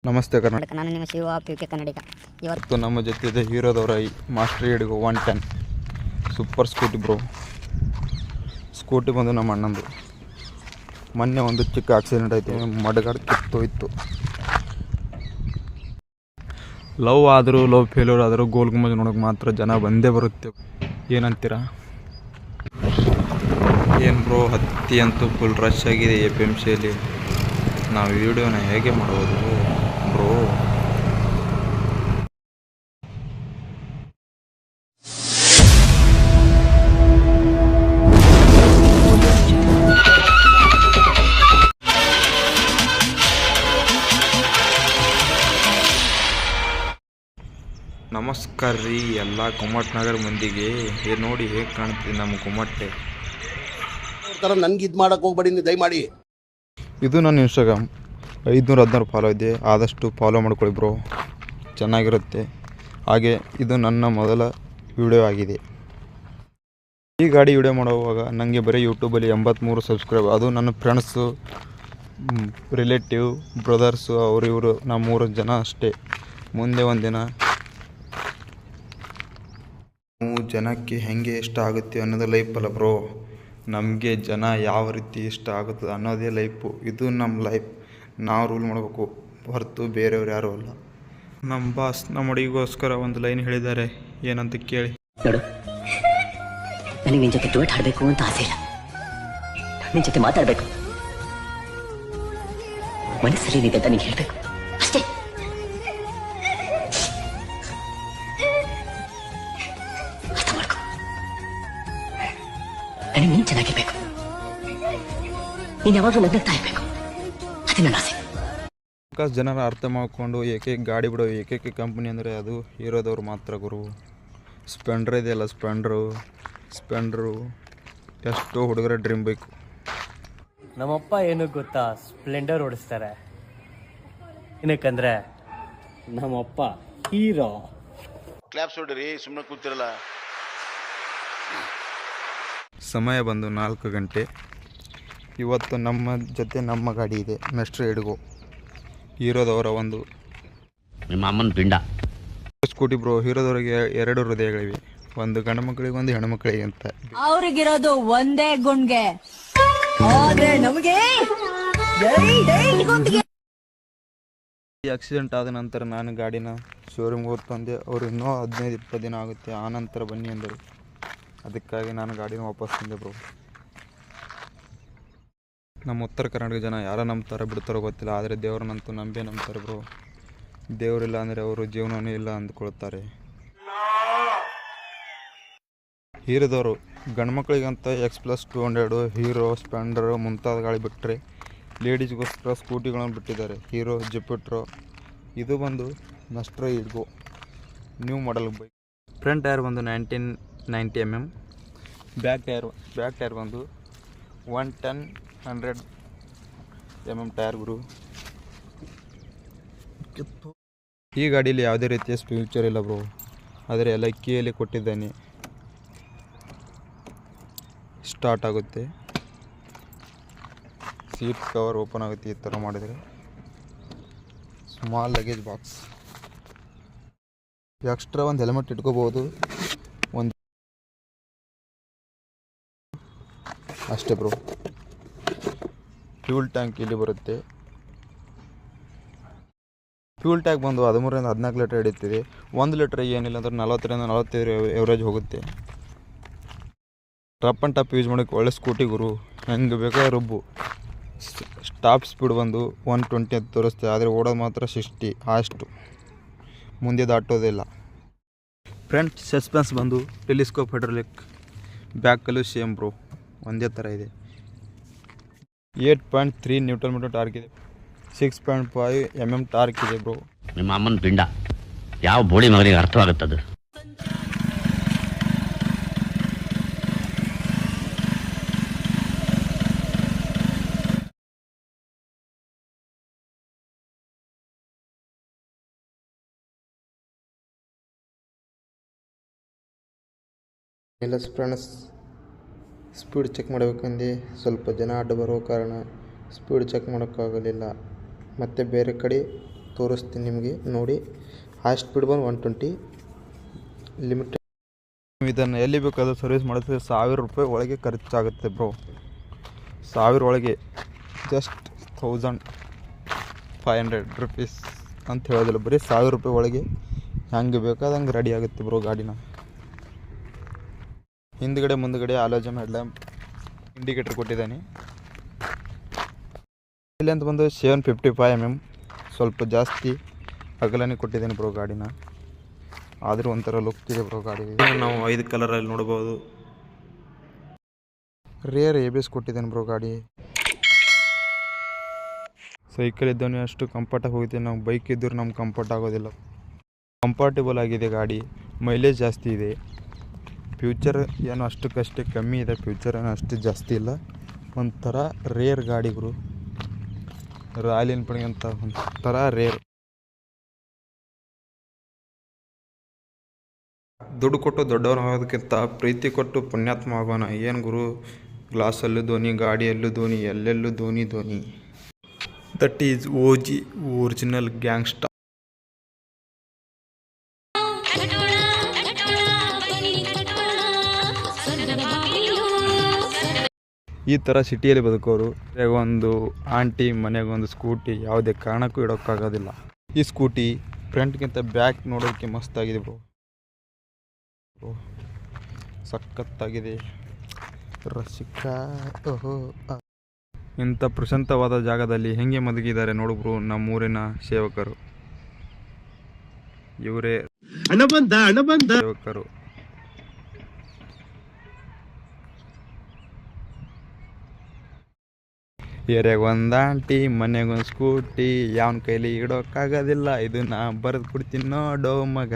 ನಮಸ್ತೆ ಕರ್ನಾಟಕ. ನಾನು ನಿಮ್ಮ ಶಿವ PK ಕನ್ನಡಿಗ. ಇವತ್ತು ನಮ್ಮ ಜೊತೆ ಇದೆ ಹೀರೋದವರ ಮಾಸ್ಟರ್ ಹಿಡಿಗೋ 110 ಸೂಪರ್ ಸ್ಕೂಟಿ ಬ್ರೋ. ಸ್ಕೂಟಿ ಬಂದು ನಮ್ಮ ಅಣ್ಣಂದು. ಮೊನ್ನೆ ಒಂದು ಚಿಕ್ಕ ಆಕ್ಸಿಡೆಂಟ್ ಆಯಿತು, ಮಡಗಾಡ್ ಕಿತ್ತೋಯ್ತು. ಲವ್ ಆದರೂ ಲವ್ ಫೇಲ್ಯೂರ್ ಆದರೂ ಗೋಲ್ ಗುಂಬಜ್ ನೋಡೋಕೆ ಮಾತ್ರ ಜನ ಬಂದೇ ಬರುತ್ತೆ. ಏನಂತೀರಾ? ಏನು ಬ್ರೋ, ಹತ್ತಿ ಅಂತೂ ಫುಲ್ ರಶ್ ಆಗಿದೆ APMCಯಲ್ಲಿ. ನಾವು ವಿಡಿಯೋನ ಹೇಗೆ ಮಾಡೋದು ಬ್ರೋ? ನಮಸ್ಕಾರ ರೀ ಎಲ್ಲ ಕುಮಟ್ನಗರ ಮಂದಿಗೆ. ನೋಡಿ ಹೇಗೆ ಕಾಣ್ತಿದೆ ನಮ್ಮ ಕುಮಟ್ಟೆ. ನನ್ಗೆ ಇದು ಮಾಡಕ್ಕೆ ಹೋಗ್ಬೇಡಿ ನೀವು ದಯಮಾಡಿ. ಇದು ನನ್ನ ಇನ್ಸ್ಟಾಗ್ರಾಮ್ 516 ಫಾಲೋ ಇದೆ. ಆದಷ್ಟು ಫಾಲೋ ಮಾಡ್ಕೊಳ್ಳಿ ಬ್ರೋ, ಚೆನ್ನಾಗಿರುತ್ತೆ. ಹಾಗೆ ಇದು ನನ್ನ ಮೊದಲ ವಿಡಿಯೋ ಆಗಿದೆ. ಈ ಗಾಡಿ ವಿಡಿಯೋ ಮಾಡುವಾಗ ನನಗೆ ಬರೀ ಯೂಟ್ಯೂಬಲ್ಲಿ 83 ಸಬ್ಸ್ಕ್ರೈಬ್. ಅದು ನನ್ನ ಫ್ರೆಂಡ್ಸು, ರಿಲೇಟಿವ್, ಬ್ರದರ್ಸು, ಇವರು ನಾವು 3 ಜನ ಅಷ್ಟೇ. ಮುಂದೆ ಒಂದಿನ ಜನಕ್ಕೆ ಹೆಂಗೆ ಇಷ್ಟ ಆಗುತ್ತೆ ಅನ್ನೋದು ಲೈಫ್ ಅಲ್ಲ ಬ್ರೋ. ನಮಗೆ ಜನ ಯಾವ ರೀತಿ ಇಷ್ಟ ಆಗುತ್ತದೆ ಅನ್ನೋದೇ ಲೈಫು. ಇದು ನಮ್ಮ ಲೈಫ್. ನಾವು ರೂಲ್ ಮಾಡಬೇಕು ಹೊರತು ಬೇರೆಯವ್ರು ಯಾರೂ ಅಲ್ಲ. ನಮ್ಮ ಬಾಸ್ ನಮ್ಮ ಹುಡುಗಿಗೋಸ್ಕರ ಒಂದು ಲೈನ್ ಹೇಳಿದ್ದಾರೆ, ಏನಂತ ಕೇಳಿ. ನೋಡು, ನನಗೆ ನಿನ್ನ ಜೊತೆ ಡ್ಯೂಯೆಟ್ ಹಾಡಬೇಕು ಅಂತ ಆಸೆ ಇಲ್ಲ, ನಿನ್ನ ಜೊತೆ ಮಾತಾಡಬೇಕು, ಮನಸ್ಸಲ್ಲಿ ಇದೆ ಅಂತ ನೀನು ಹೇಳಬೇಕು ಅಷ್ಟೇ. ಅರ್ಥ ಮಾಡ್ಕೊ, ನನಗೆ ನೀನು ಚೆನ್ನಾಗಿರ್ಬೇಕು, ನೀನು ಯಾವಾಗಲೂ ನಗ್ನಗ್ತಾ ಇರಬೇಕು, ಅದೇ ನನ್ನ ಆಸೆ. ಜನರ ಅರ್ಥ ಮಾಡಿಕೊಂಡು ಏಕೈಕ ಗಾಡಿ ಬಿಡೋ ಏಕೈಕ ಕಂಪ್ನಿ ಅಂದರೆ ಅದು ಹೀರೋದವ್ರು ಮಾತ್ರ ಗುರು. ಸ್ಪೆಂಡ್ರ್ ಇದೆಯಲ್ಲ, ಸ್ಪೆಂಡ್ರು ಎಷ್ಟೋ ಹುಡುಗರ ಡ್ರೀಮ್ ಬೈಕು. ನಮ್ಮಪ್ಪ ಏನು ಗೊತ್ತಾ, ಸ್ಪ್ಲೆಂಡರ್ ಓಡಿಸ್ತಾರೆ. ಏನಕ್ಕಂದ್ರೆ ನಮ್ಮಪ್ಪ ಹೀರೋ. ಕ್ಲಾಪ್ಸ್ ಹೊಡ್ರಿ, ಸುಮ್ಮನೆ ಕೂತಿರಲ್ಲ. ಸಮಯ ಬಂದು 4 ಗಂಟೆ. ಇವತ್ತು ನಮ್ಮ ಜೊತೆ ನಮ್ಮ ಗಾಡಿ ಇದೆ, ಮಾಸ್ಟರ್ ಹಿಡಿಗೋ ಹೀರೋದವರ ಒಂದು ನಿಮ್ಮ ಅಮ್ಮನ ಪಿಂಡ ಸ್ಕೂಟಿ ಬ್ರೋ. ಹೀರೋದವರಿಗೆ 2 ಹೃದಯಗಳಿವೆ, ಒಂದು ಗಂಡು ಮಕ್ಕಳಿಗೆ ಒಂದು ಹೆಣ್ಣು ಮಕ್ಕಳಿಗೆ ಅಂತ. ಅವ್ರಿಗಿರೋದು ಒಂದೇ ಗುಂಡ್ಗೆ, ಆದ್ರೆ ನಮಗೆ ಈ ಆಕ್ಸಿಡೆಂಟ್ ಆದ ನಂತರ ನಾನು ಗಾಡಿನ ಶೋರೂಮ್ಗೆ ಹೋಗಿ ತಂದೆ. ಅವರು ಇನ್ನೂ 15-20 ದಿನ ಆಗುತ್ತೆ, ಆ ನಂತರ ಬನ್ನಿ ಅಂದರು. ಅದಕ್ಕಾಗಿ ನಾನು ಗಾಡಿನ ವಾಪಸ್ ತಂದೆ ಬ್ರೋ. ನಮ್ಮ ಉತ್ತರ ಕರ್ನಾಟಕ ಜನ ಯಾರ ನಂಬ್ತಾರೋ ಬಿಡ್ತಾರೋ ಗೊತ್ತಿಲ್ಲ, ಆದರೆ ದೇವ್ರನ್ನಂತೂ ನಂಬೇ ನಂಬ್ತಾರೆ ಬ್ರೋ. ದೇವರಿಲ್ಲ ಅಂದರೆ ಅವರು ಜೀವನವೇ ಇಲ್ಲ ಅಂದ್ಕೊಳ್ತಾರೆ. ಹೀರೋದವರು ಗಂಡು ಮಕ್ಕಳಿಗಂತ X+200, ಹೀರೋ, ಸ್ಪೆಂಡರ್ ಮುಂತಾದ ಗಾಡಿ ಬಿಟ್ಟರೆ ಲೇಡೀಸ್ಗೋಸ್ಕರ ಸ್ಕೂಟಿಗಳನ್ನು ಬಿಟ್ಟಿದ್ದಾರೆ. ಹೀರೋ, ಜುಪಿಟ್ರೋ. ಇದು ಬಂದು ಮಾಸ್ಟರ್ ಹಿಡಿಗೋ new model bike. Front tyre ಬಂದು 1990 mm. ಬ್ಯಾಕ್ ಟೈರ್ ಬಂದು 110 mm ಟೈರ್ ಗುರು. ಈ ಗಾಡಿಯಲ್ಲಿ ಯಾವುದೇ ರೀತಿಯ ಫ್ಯೂಚರ್ ಇಲ್ಲ ಬ್ರೋ, ಆದರೆ ಎಲ್ಲ ಕೀಯಲ್ಲಿ ಕೊಟ್ಟಿದ್ದಾನೆ. ಸ್ಟಾರ್ಟ್ ಆಗುತ್ತೆ, ಸೀಟ್ ಕವರ್ ಓಪನ್ ಆಗುತ್ತೆ. ಈ ಥರ ಮಾಡಿದರೆ ಸ್ಮಾಲ್ ಲಗೇಜ್ ಬಾಕ್ಸ್. ಎಕ್ಸ್ಟ್ರಾ ಒಂದು ಹೆಲ್ಮೆಟ್ ಇಟ್ಕೋಬೋದು, ಒಂದು ಅಷ್ಟೇ ಬ್ರೋ. ಫ್ಯೂಲ್ ಟ್ಯಾಂಕ್ ಇಲ್ಲಿ ಬರುತ್ತೆ. ಫ್ಯೂಲ್ ಟ್ಯಾಂಕ್ ಬಂದು 13-14 ಲೀಟರ್ ಹಿಡಿಯುತ್ತಿದೆ. 1 ಲೀಟರ್ ಏನಿಲ್ಲ ಅಂದ್ರೆ 40-45 ಎವರೇಜ್ ಹೋಗುತ್ತೆ. ರಫ್ ಆ್ಯಂಡ್ ಟಫ್ ಯೂಸ್ ಮಾಡೋಕ್ಕೆ ಒಳ್ಳೆ ಸ್ಕೂಟಿ ಗುರು, ಹೆಂಗೆ ಬೇಕಾದ್ರೆ ರುಬ್ಬು. ಟಾಪ್ ಸ್ಪೀಡ್ ಬಂದು 120 ಅಂತ ತೋರಿಸ್ತೆ, ಆದರೆ ಓಡೋದು ಮಾತ್ರ 60 ಅಷ್ಟು, ಮುಂದೆ ದಾಟೋದಿಲ್ಲ. ಫ್ರಂಟ್ ಸಸ್ಪೆನ್ಸ್ ಬಂದು ಟೆಲಿಸ್ಕೋಪ್ ಹೈಡ್ರಾಲಿಕ್. ಬ್ಯಾಕಲ್ಲೂ ಸೇಮ್ ಬ್ರೋ, ಒಂದೇ ಥರ ಇದೆ. 8.3 Nm ಟಾರ್ಕ್ ಇದೆ, 6.5 mm ಟಾರ್ಕ್ ಇದೆ ಬ್ರೋ. ನಿಮ್ಮ ಅಮ್ಮನ ಪಿಂಡ ಯಾವ ಬೋಳಿ ಮಗನಿಗೆ ಅರ್ಥವಾಗುತ್ತದು. ಎಲ್ಲ ಫ್ರೆಂಡ್ಸ್, ಸ್ಪೀಡ್ ಚೆಕ್ ಮಾಡಬೇಕಂದು ಸ್ವಲ್ಪ ಜನ ಅಡ್ಡ ಬರೋ ಕಾರಣ ಸ್ಪೀಡ್ ಚೆಕ್ ಮಾಡೋಕ್ಕಾಗಲಿಲ್ಲ. ಮತ್ತು ಬೇರೆ ಕಡೆ ತೋರಿಸ್ತೀನಿ ನಿಮಗೆ ನೋಡಿ. ಹೈ ಸ್ಪೀಡ್ ಬಂದು 120 ಲಿಮಿಟೆಡ್. ಇದನ್ನು ಎಲ್ಲಿ ಬೇಕಾದರೂ ಸರ್ವಿಸ್ ಮಾಡಿದ್ರೆ 1000 ರೂಪಾಯಿ ಒಳಗೆ ಖರ್ಚಾಗುತ್ತೆ ಬ್ರೋ. 1000 ಒಳಗೆ ಜಸ್ಟ್ 1500 ರುಪೀಸ್ ಅಂತ ಹೇಳೋದಿಲ್ಲ, ಬರೀ 1000 ರೂಪಾಯಿ ಒಳಗೆ ಹೆಂಗೆ ಬೇಕಾದಂಗೆ ರೆಡಿ ಆಗುತ್ತೆ ಬ್ರೋ ಗಾಡಿನ. ಹಿಂದ್ಗಡೆ ಮುಂದ್ಗಡೆ ಆಲೋಜನ್ ಹೆಡ್ಲ್ಯಾಂಪ್ ಇಂಡಿಕೇಟರ್ ಕೊಟ್ಟಿದ್ದಾನೆ. ಇಲ್ಲಿ ಅಂತ ಬಂದು 755 mm, ಸ್ವಲ್ಪ ಜಾಸ್ತಿ ಅಗಲನೇ ಕೊಟ್ಟಿದ್ದೇನೆ ಬ್ರೋ ಗಾಡಿನ. ಆದರೂ ಒಂಥರ ಲುಕ್ ಇದೆ ಬ್ರೋ ಗಾಡಿ. ನಾವು 5 ಕಲರಲ್ಲಿ ನೋಡ್ಬೋದು. ರೇರ್ ABS ಕೊಟ್ಟಿದ್ದೇನೆ ಬ್ರೋ ಗಾಡಿ. ಸೈಕಲ್ ಇದ್ದವನೇ ಅಷ್ಟು ಕಂಫರ್ಟಾಗಿ ಹೋಗ್ತೀವಿ, ನಾವು ಬೈಕ್ ಇದ್ದರೂ ನಮ್ಗೆ ಕಂಫರ್ಟ್ ಆಗೋದಿಲ್ಲ. ಕಂಫರ್ಟೇಬಲ್ ಆಗಿದೆ ಗಾಡಿ, ಮೈಲೇಜ್ ಜಾಸ್ತಿ ಇದೆ. ಫ್ಯೂಚರ್ ಏನೋ ಅಷ್ಟಕ್ಕಷ್ಟೇ ಕಮ್ಮಿ ಇದೆ, ಫ್ಯೂಚರ್ ಏನೋ ಅಷ್ಟು ಜಾಸ್ತಿ ಇಲ್ಲ. ಒಂಥರ ರೇರ್ ಗಾಡಿಗಳು, ರಾಯಲ್ ಎನ್ಫೀಲ್ಡ್ ಅಂತ ಒಂಥರ ರೇರ್. ದುಡ್ಡು ಕೊಟ್ಟು ದೊಡ್ಡವನಾಗೋದಕ್ಕಿಂತ ಪ್ರೀತಿ ಕೊಟ್ಟು ಪುಣ್ಯಾತ್ಮ ಆಗೋಣ. ಏನು ಗುರು, ಗ್ಲಾಸಲ್ಲೂ ಧೋನಿ, ಗಾಡಿಯಲ್ಲೂ ಧೋನಿ, ಎಲ್ಲೆಲ್ಲೂ Dhoni Dhoni. That is OG original gangster. ಈ ಥರ ಸಿಟಿಯಲ್ಲಿ ಬದುಕೋರು ಒಂದು ಆಂಟಿ ಮನೆಗೊಂದು ಸ್ಕೂಟಿ ಯಾವುದೇ ಕಾರಣಕ್ಕೂ ಇಡೋಕ್ಕಾಗೋದಿಲ್ಲ. ಈ ಸ್ಕೂಟಿ ಫ್ರಂಟ್ಗಿಂತ ಬ್ಯಾಕ್ ನೋಡೋದಕ್ಕೆ ಮಸ್ತಾಗಿದೆ ಬ್ರೋ, ಸಖತ್ತಾಗಿದೆ. ರಸಿಕಾ ಓಹೋ. ಇಂಥ ಪ್ರಶಾಂತವಾದ ಜಾಗದಲ್ಲಿ ಹೆಂಗೆ ಮಲಗಿದ್ದಾರೆ ನೋಡು ಬ್ರೋ ನಮ್ಮೂರಿನ ಸೇವಕರು. ಇವರೇ ಸೇವಕರು. ಏರಿಯಾಗ ಒಂದು ಆಂಟಿ, ಮನೆಗೊಂದು ಸ್ಕೂಟಿ, ಯಾವನ ಕೈಲಿ ಇಡೋಕ್ಕಾಗೋದಿಲ್ಲ. ಇದು ನಾ ಬರೆದು ಕೊಡ್ತೀನಿ ನೋಡೋ ಮಗ.